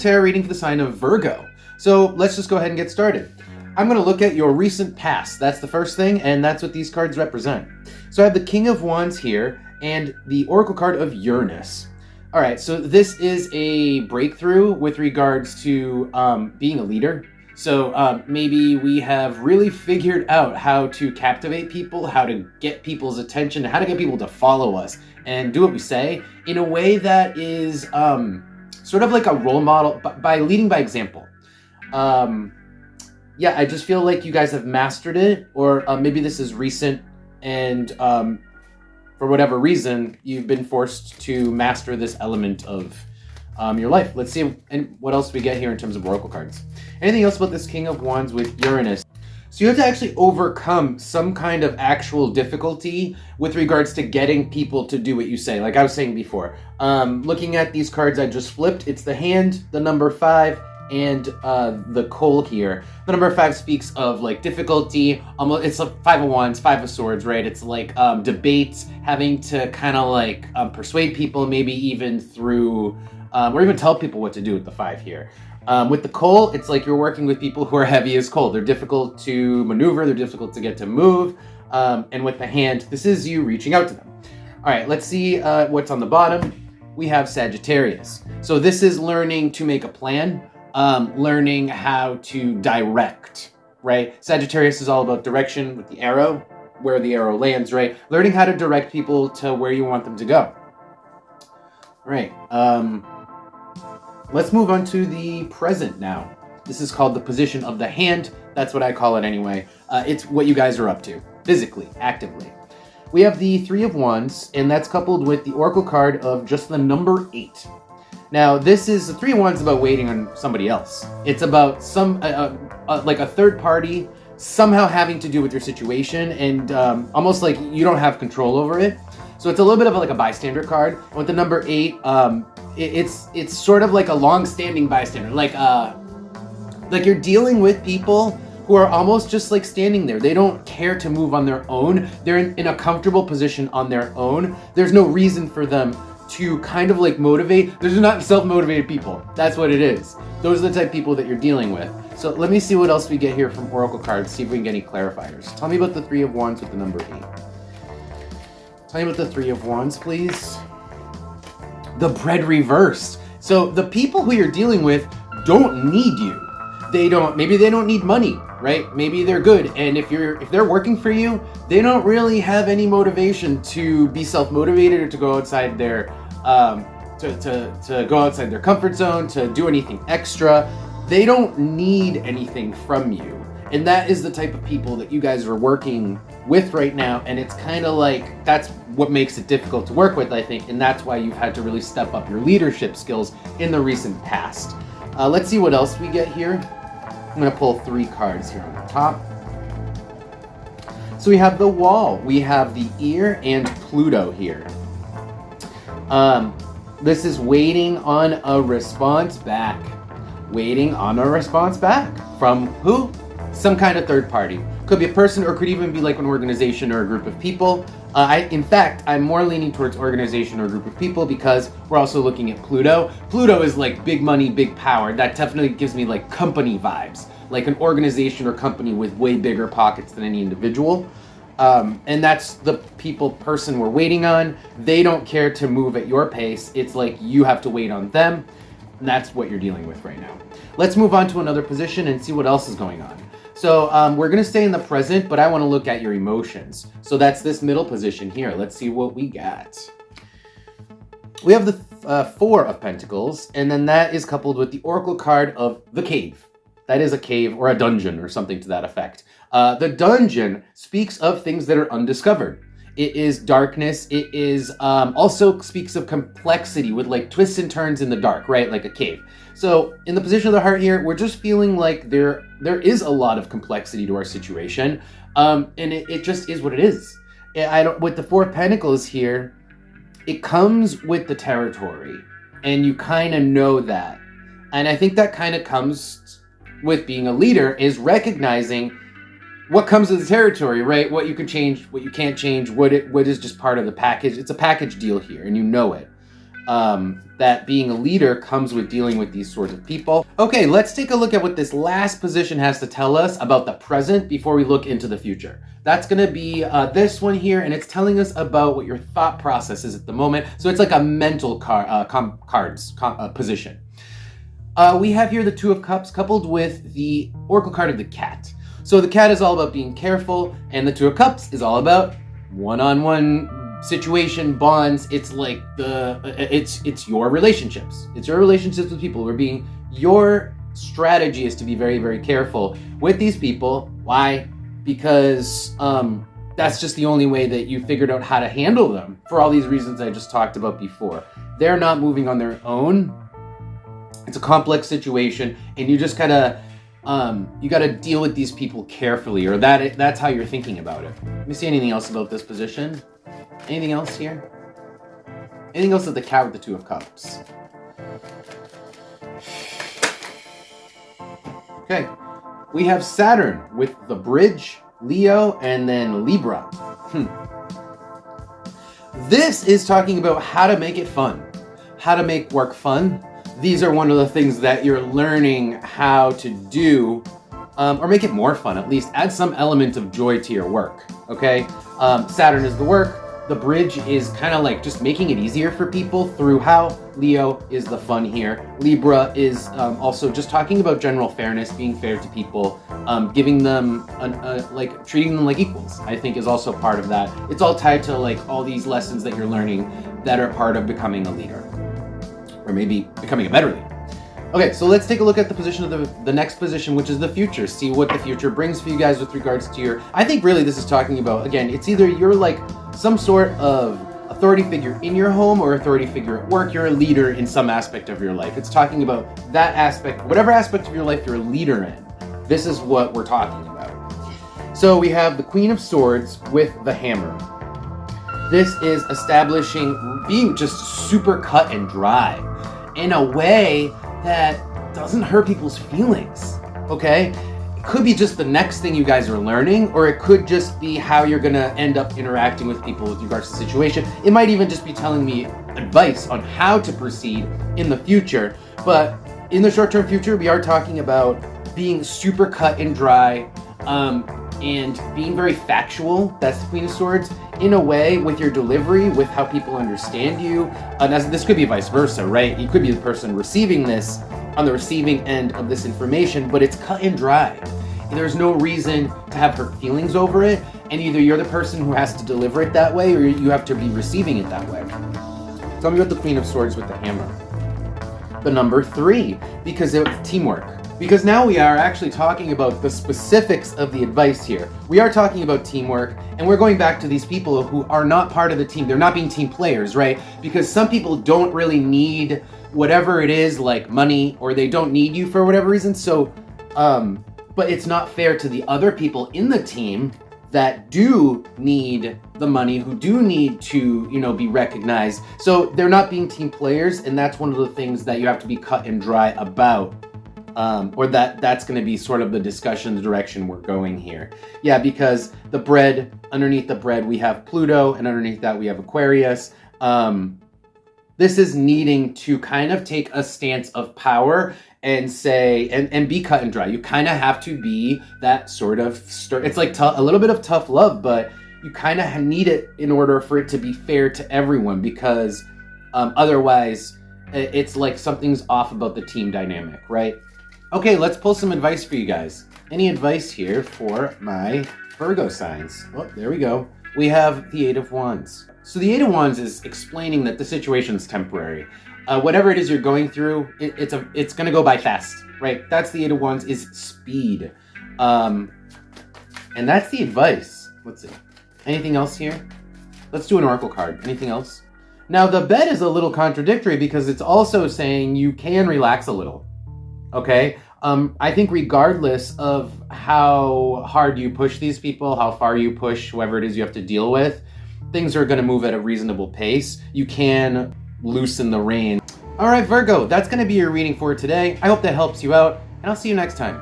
tarot reading for the sign of Virgo. So let's just go ahead and get started. I'm going to look at your recent past. That's the first thing, and that's what these cards represent. So I have the King of Wands here and the Oracle card of Uranus. All right, so this is a breakthrough with regards to being a leader. So maybe we have really figured out how to captivate people, how to get people's attention, how to get people to follow us and do what we say in a way that is sort of like a role model, by leading by example. Yeah, I just feel like you guys have mastered it, or maybe this is recent and for whatever reason, you've been forced to master this element of your life. Let's see what else we get here in terms of Oracle cards. Anything else about this King of Wands with Uranus? So you have to actually overcome some kind of actual difficulty with regards to getting people to do what you say. Like I was saying before, looking at these cards I just flipped, it's the hand, the number 5, and the coal here. The number 5 speaks of like difficulty. It's a 5 of Wands, 5 of Swords, right? It's like debates, having to kind of like persuade people, maybe even through, or even tell people what to do with the 5 here. With the coal, it's like you're working with people who are heavy as coal. They're difficult to maneuver, they're difficult to get to move. And with the hand, this is you reaching out to them. All right, let's see what's on the bottom. We have Sagittarius. So this is learning to make a plan, learning how to direct, right? Sagittarius is all about direction with the arrow, where the arrow lands, right? Learning how to direct people to where you want them to go. All right. Let's move on to the present now. This is called the position of the hand. That's what I call it anyway. It's what you guys are up to, physically, actively. We have the 3 of Wands, and that's coupled with the Oracle card of just the number 8. Now, this is the 3 of Wands about waiting on somebody else. It's about some, like a third party somehow having to do with your situation, and almost like you don't have control over it. So it's a little bit of like a bystander card. And with the number 8, it's sort of like a long-standing bystander, like you're dealing with people who are almost just like standing there. They don't care to move on their own. They're in a comfortable position on their own. There's no reason for them to kind of like motivate. Those are not self-motivated people. That's what it is. Those are the type of people that you're dealing with. So let me see what else we get here from Oracle cards, see if we can get any clarifiers. Tell me about the 3 of Wands with the number 8. Tell me about the 3 of Wands, please. The bread reversed. So the people who you're dealing with don't need you. Maybe they don't need money, right? Maybe they're good. And if they're working for you, they don't really have any motivation to be self-motivated or to go outside their to go outside their comfort zone, to do anything extra. They don't need anything from you. And that is the type of people that you guys are working with right now. And it's kind of like, that's what makes it difficult to work with, I think. And that's why you've had to really step up your leadership skills in the recent past. Let's see what else we get here. I'm going to pull 3 cards here on the top. So we have the Wall, we have the Ear, and Pluto here. This is waiting on a response back. Waiting on a response back. From who? Some kind of third party. Could be a person, or could even be like an organization or a group of people. In fact, I'm more leaning towards organization or a group of people because we're also looking at Pluto. Pluto is like big money, big power. That definitely gives me like company vibes, like an organization or company with way bigger pockets than any individual. And that's the person we're waiting on. They don't care to move at your pace. It's like you have to wait on them. And that's what you're dealing with right now. Let's move on to another position and see what else is going on. So we're going to stay in the present, but I want to look at your emotions. So that's this middle position here. Let's see what we got. We have the 4 of Pentacles, and then that is coupled with the Oracle card of the Cave. That is a cave or a dungeon or something to that effect. The dungeon speaks of things that are undiscovered. It is darkness. It is also speaks of complexity with like twists and turns in the dark, right? Like a cave. So in the position of the heart here, we're just feeling like there is a lot of complexity to our situation. And it just is what it is. With the 4 of Pentacles here, it comes with the territory. And you kind of know that. And I think that kind of comes with being a leader, is recognizing what comes with the territory, right? What you can change, what you can't change, what is just part of the package. It's a package deal here, and you know it. that being a leader comes with dealing with these sorts of people. Okay, let's take a look at what this last position has to tell us about the present before we look into the future. That's going to be this one here, and it's telling us about what your thought process is at the moment. So it's like a mental position. We have here the Two of Cups coupled with the Oracle card of the Cat. So the Cat is all about being careful, and the Two of Cups is all about one-on-one situation, bonds. It's like it's your relationships. It's your relationships with people. Your strategy is to be very, very careful with these people. Why? Because that's just the only way that you figured out how to handle them for all these reasons I just talked about before. They're not moving on their own. It's a complex situation, and you just gotta you gotta deal with these people carefully, or that's how you're thinking about it. Let me see anything else about this position. Anything else here? Anything else with the Cat with the Two of Cups? Okay, we have Saturn with the Bridge, Leo, and then Libra. This is talking about how to make it fun, how to make work fun. These are one of the things that you're learning how to do, or make it more fun, at least add some element of joy to your work, okay? Saturn is the work. The Bridge is kind of like just making it easier for people through how. Leo is the fun here. Libra is also just talking about general fairness, being fair to people, giving them, like treating them like equals, I think is also part of that. It's all tied to like all these lessons that you're learning that are part of becoming a leader, or maybe becoming a better leader. Okay, so let's take a look at the position of the next position, which is the future. See what the future brings for you guys with regards to your... I think really this is talking about, again, it's either you're like some sort of authority figure in your home or authority figure at work. You're a leader in some aspect of your life. It's talking about that aspect, whatever aspect of your life you're a leader in. This is what we're talking about. So we have the Queen of Swords with the Hammer. This is establishing, being just super cut and dry in a way that doesn't hurt people's feelings, okay? It could be just the next thing you guys are learning, or it could just be how you're gonna end up interacting with people with regards to the situation. It might even just be telling me advice on how to proceed in the future, but in the short-term future, we are talking about being super cut and dry, and being very factual. That's the Queen of Swords, in a way with your delivery, with how people understand you. And this could be vice versa, right? You could be the person receiving this on the receiving end of this information, but it's cut and dry. There's no reason to have hurt feelings over it, and either you're the person who has to deliver it that way, or you have to be receiving it that way. Tell me about the Queen of Swords with the Hammer. The number 3, because it's teamwork. Because now we are actually talking about the specifics of the advice here. We are talking about teamwork, and we're going back to these people who are not part of the team. They're not being team players, right? Because some people don't really need whatever it is, like money, or they don't need you for whatever reason. So, but it's not fair to the other people in the team that do need the money, who do need to, be recognized. So they're not being team players, and that's one of the things that you have to be cut and dry about. Or that's going to be sort of the discussion, the direction we're going here. Yeah, because the bread, underneath the bread, we have Pluto, and underneath that we have Aquarius. This is needing to kind of take a stance of power and say, and be cut and dry. You kind of have to be that sort of, it's like a little bit of tough love, but you kind of need it in order for it to be fair to everyone, because otherwise it's like something's off about the team dynamic, right? Okay, let's pull some advice for you guys. Any advice here for my Virgo signs? Oh, there we go. We have the 8 of Wands. So the 8 of Wands is explaining that the situation's temporary. Whatever it is you're going through, it's going to go by fast, right? That's the 8 of Wands, is speed. And that's the advice. Let's see. Anything else here? Let's do an oracle card. Anything else? Now, the bed is a little contradictory because it's also saying you can relax a little. Okay, I think regardless of how hard you push these people, how far you push whoever it is you have to deal with, things are going to move at a reasonable pace. You can loosen the rein. All right, Virgo, that's going to be your reading for today. I hope that helps you out, and I'll see you next time.